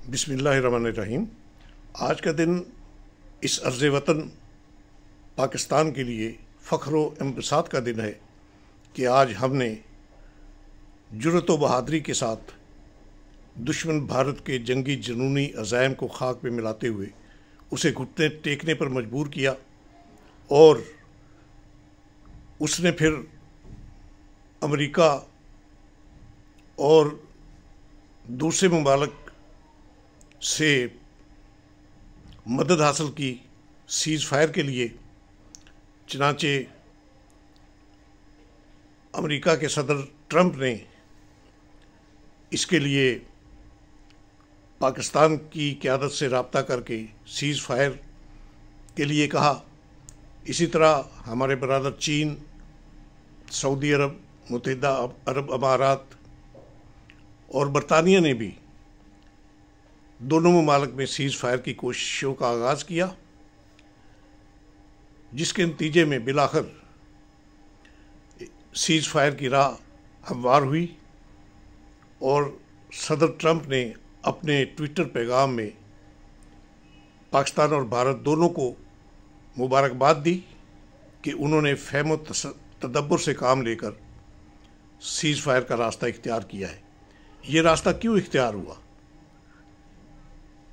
बिस्मिल्लाहिर्रहमानिर्रहीम। आज का दिन इस अर्ज़ वतन पाकिस्तान के लिए फ़ख्र व इंबसात का दिन है कि आज हमने जुर्रत व बहादुरी के साथ दुश्मन भारत के जंगी जुनूनी अज़ाइम को खाक में मिलाते हुए उसे घुटने टेकने पर मजबूर किया और उसने फिर अमेरिका और दूसरे ममालिक से मदद हासिल की सीज़ फायर के लिए। चनाचे अमेरिका के सदर ट्रंप ने इसके लिए पाकिस्तान की क़यादत से रब्ता करके सीज़ फायर के लिए कहा। इसी तरह हमारे बरादर चीन, सऊदी अरब, मुत्तहिदा अरब अमारात और बरतानिया ने भी दोनों ममालिक में सीज़ फायर की कोशिशों का आगाज़ किया, जिसके नतीजे में बिलाखिर सीज़ फायर की राह हमवार हुई और सदर ट्रंप ने अपने ट्विटर पैगाम में पाकिस्तान और भारत दोनों को मुबारकबाद दी कि उन्होंने फ़हम व तदब्बुर से काम लेकर सीज़ फायर का रास्ता इख्तियार किया है। ये रास्ता क्यों इख्तियार हुआ,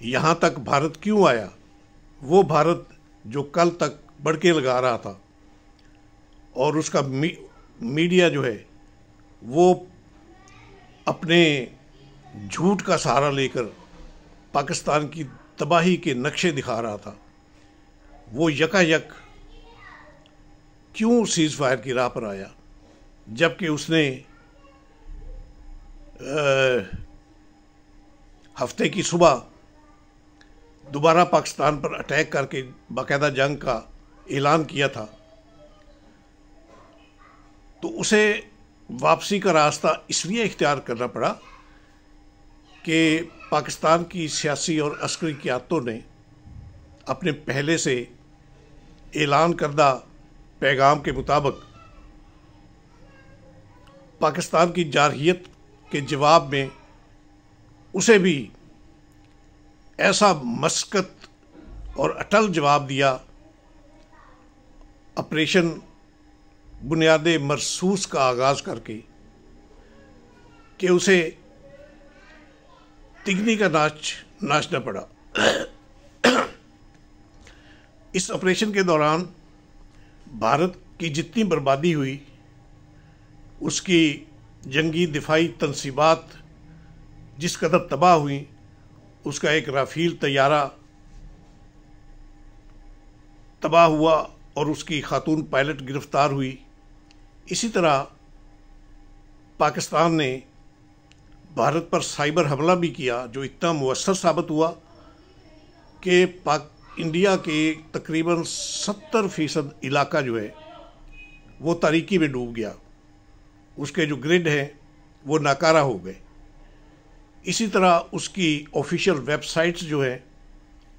यहाँ तक भारत क्यों आया? वो भारत जो कल तक बड़के लगा रहा था और उसका मीडिया जो है वो अपने झूठ का सहारा लेकर पाकिस्तान की तबाही के नक्शे दिखा रहा था, वो यकायक क्यों सीज़ फायर की राह पर आया, जबकि उसने हफ्ते की सुबह दोबारा पाकिस्तान पर अटैक करके बाकायदा जंग का ऐलान किया था। तो उसे वापसी का रास्ता इसलिए इख्तियार करना पड़ा कि पाकिस्तान की सियासी और अस्करी क़यादतों ने अपने पहले से ऐलान करदा पैगाम के मुताबिक पाकिस्तान की जारहियत के जवाब में उसे भी ऐसा मस्कत और अटल जवाब दिया, ऑपरेशन बुनियाद मरसूस का आगाज़ करके, कि उसे तिगनी का नाच नाचना पड़ा। इस ऑपरेशन के दौरान भारत की जितनी बर्बादी हुई, उसकी जंगी दिफाई तनसीबात जिस कदर तबाह हुई, उसका एक राफेल तैयारा तबाह हुआ और उसकी खातून पायलट गिरफ्तार हुई। इसी तरह पाकिस्तान ने भारत पर साइबर हमला भी किया, जो इतना मुअस्सर साबित हुआ कि इंडिया के तकरीबन 70% इलाका जो है वो तारीकी में डूब गया, उसके जो ग्रिड हैं वो नाकारा हो गए। इसी तरह उसकी ऑफिशियल वेबसाइट्स जो है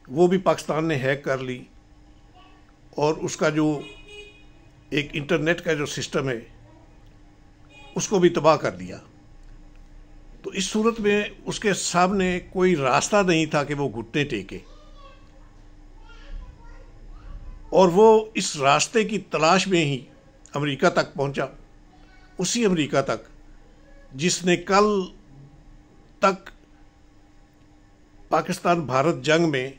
वो भी पाकिस्तान ने हैक कर ली और उसका जो एक इंटरनेट का जो सिस्टम है उसको भी तबाह कर दिया। तो इस सूरत में उसके सामने कोई रास्ता नहीं था कि वो घुटने टेके, और वो इस रास्ते की तलाश में ही अमेरिका तक पहुंचा। उसी अमेरिका तक जिसने कल तक पाकिस्तान भारत जंग में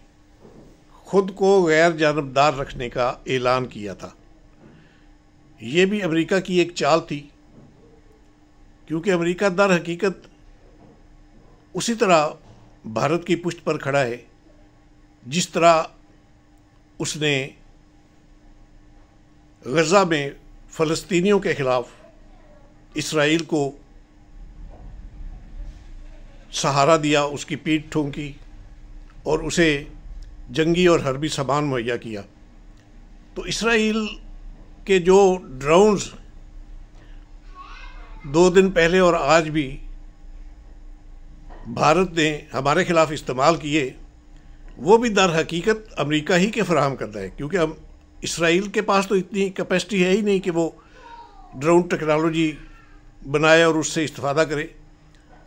खुद को गैर जानबदार रखने का ऐलान किया था। ये भी अमेरिका की एक चाल थी, क्योंकि अमेरिका दर हकीकत उसी तरह भारत की पुष्ट पर खड़ा है जिस तरह उसने गज़ा में फ़लस्तीनियों के ख़िलाफ़ इसराइल को सहारा दिया, उसकी पीठ ठोंकी और उसे जंगी और हरबी सामान मुहैया किया। तो इसराइल के जो ड्रोन्स 2 दिन पहले और आज भी भारत ने हमारे ख़िलाफ़ इस्तेमाल किए, वो भी दर हकीकत अमेरिका ही के फराहम करता है, क्योंकि हम इसराइल के पास तो इतनी कैपेसिटी है ही नहीं कि वो ड्रोन टेक्नोलॉजी बनाए और उससे इस्तेफादा करे।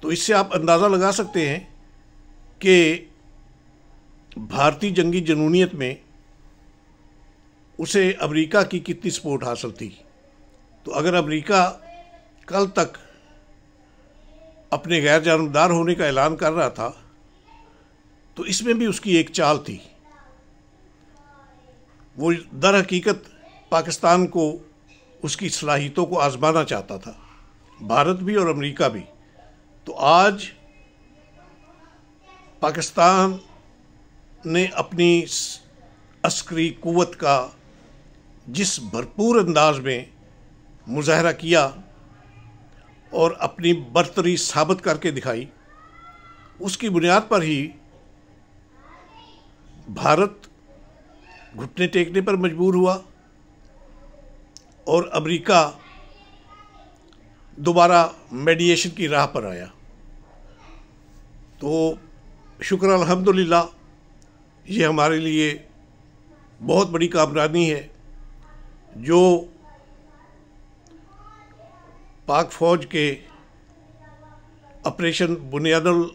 तो इससे आप अंदाज़ा लगा सकते हैं कि भारतीय जंगी जनूनियत में उसे अमेरिका की कितनी सपोर्ट हासिल थी। तो अगर अमेरिका कल तक अपने गैर जानबदार होने का ऐलान कर रहा था, तो इसमें भी उसकी एक चाल थी। वो दर हकीकत पाकिस्तान को, उसकी सलाहियतों को आजमाना चाहता था, भारत भी और अमेरिका भी। तो आज पाकिस्तान ने अपनी अस्करी कुव्वत का जिस भरपूर अंदाज में मुजाहरा किया और अपनी बरतरी साबित करके दिखाई, उसकी बुनियाद पर ही भारत घुटने टेकने पर मजबूर हुआ और अमेरिका दोबारा मेडिएशन की राह पर आया। तो शुक्र अल्हम्दुलिल्लाह, ये हमारे लिए बहुत बड़ी कामयाबी है जो पाक फ़ौज के ऑपरेशन बुनियादुल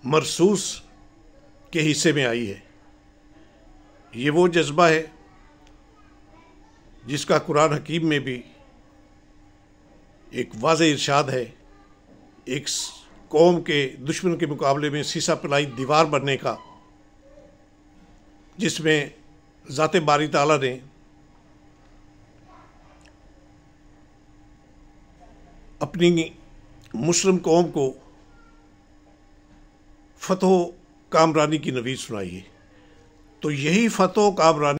मरसूस के हिस्से में आई है। ये वो जज्बा है जिसका कुरान हकीम में भी एक वाज़ेह इरशाद है, एक कौम के दुश्मन के मुकाबले में सीसा पिलाई दीवार बनने का, जिसमें ज़ाते बारी ताला ने अपनी मुस्लिम कौम को फतह कामरानी की नवीद सुनाई है। तो यही फतह कामरानी